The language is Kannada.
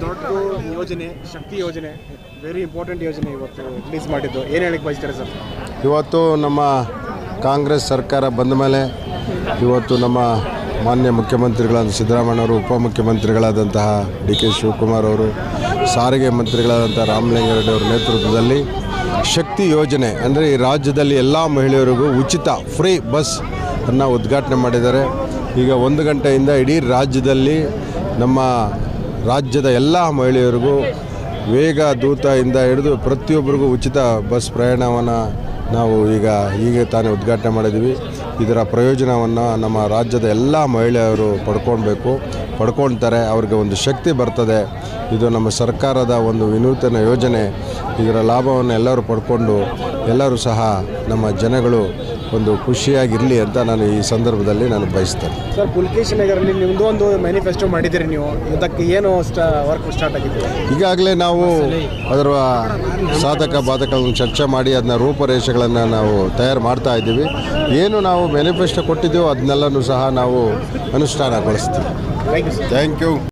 ದೊಡ್ಡ ಯೋಜನೆ ಶಕ್ತಿ ಯೋಜನೆ ವೆರಿ ಇಂಪಾರ್ಟೆಂಟ್ ಯೋಜನೆ ಇವತ್ತು ರಿಲೀಸ್ ಮಾಡಿದ್ದು. ಏನು ಹೇಳಕ್ಕೆ ಬಯಸ್ತಾರೆ ಸರ್? ಇವತ್ತು ನಮ್ಮ ಕಾಂಗ್ರೆಸ್ ಸರ್ಕಾರ ಬಂದ ಮೇಲೆ ಇವತ್ತು ನಮ್ಮ ಮಾನ್ಯ ಮುಖ್ಯಮಂತ್ರಿಗಳಾದ ಸಿದ್ದರಾಮಯ್ಯವರು, ಉಪಮುಖ್ಯಮಂತ್ರಿಗಳಾದಂತಹ ಡಿ ಕೆ ಶಿವಕುಮಾರ್ ಅವರು, ಸಾರಿಗೆ ಮಂತ್ರಿಗಳಾದಂಥ ರಾಮಲಿಂಗಾರೆಡ್ಡಿ ಅವರ ನೇತೃತ್ವದಲ್ಲಿ ಶಕ್ತಿ ಯೋಜನೆ ಅಂದರೆ ಈ ರಾಜ್ಯದಲ್ಲಿ ಎಲ್ಲ ಮಹಿಳೆಯರಿಗೂ ಉಚಿತ ಫ್ರೀ ಬಸ್ ಅನ್ನು ಉದ್ಘಾಟನೆ ಮಾಡಿದ್ದಾರೆ. ಈಗ 1 ಗಂಟೆಯಿಂದ ಇಡೀ ರಾಜ್ಯದಲ್ಲಿ ನಮ್ಮ ರಾಜ್ಯದ ಎಲ್ಲ ಮಹಿಳೆಯರಿಗೂ ವೇಗ ದೂತದಿಂದ ಹಿಡಿದು ಪ್ರತಿಯೊಬ್ಬರಿಗೂ ಉಚಿತ ಬಸ್ ಪ್ರಯಾಣವನ್ನು ನಾವು ಈಗ ತಾನೇ ಉದ್ಘಾಟನೆ ಮಾಡಿದ್ದೀವಿ. ಇದರ ಪ್ರಯೋಜನವನ್ನು ನಮ್ಮ ರಾಜ್ಯದ ಎಲ್ಲ ಮಹಿಳೆಯರು ಪಡ್ಕೊಳ್ತಾರೆ. ಅವ್ರಿಗೆ ಒಂದು ಶಕ್ತಿ ಬರ್ತದೆ. ಇದು ನಮ್ಮ ಸರ್ಕಾರದ ಒಂದು ವಿನೂತನ ಯೋಜನೆ. ಇದರ ಲಾಭವನ್ನು ಎಲ್ಲರೂ ಪಡ್ಕೊಂಡು ಎಲ್ಲರೂ ಸಹ ನಮ್ಮ ಜನಗಳು ಒಂದು ಖುಷಿಯಾಗಿರಲಿ ಅಂತ ನಾನು ಈ ಸಂದರ್ಭದಲ್ಲಿ ಬಯಸ್ತೇನೆ. ಸರ್, ಪುಲಕೇಶಿನಗರಲ್ಲಿ ನಿಮ್ಮದು ಒಂದು ಮ್ಯಾನಿಫೆಸ್ಟೋ ಮಾಡಿದ್ದೀರಿ ನೀವು. ಇದಕ್ಕೆ ಏನು ವರ್ಕ್ ಸ್ಟಾರ್ಟ್ ಆಗಿದೆ? ಈಗಾಗಲೇ ನಾವು ಅದರ ಸಾಧಕ ಬಾಧಕಗಳನ್ನು ಚರ್ಚೆ ಮಾಡಿ ಅದನ್ನ ರೂಪರೇಷೆಗಳನ್ನು ನಾವು ತಯಾರು ಮಾಡ್ತಾ ಇದ್ದೀವಿ. ಏನು ನಾವು ಮ್ಯಾನಿಫೆಸ್ಟೋ ಕೊಟ್ಟಿದ್ದೀವೋ ಅದನ್ನೆಲ್ಲನೂ ಸಹ ನಾವು ಅನುಷ್ಠಾನಗೊಳಿಸ್ತೀವಿ. Thank you. Thank you.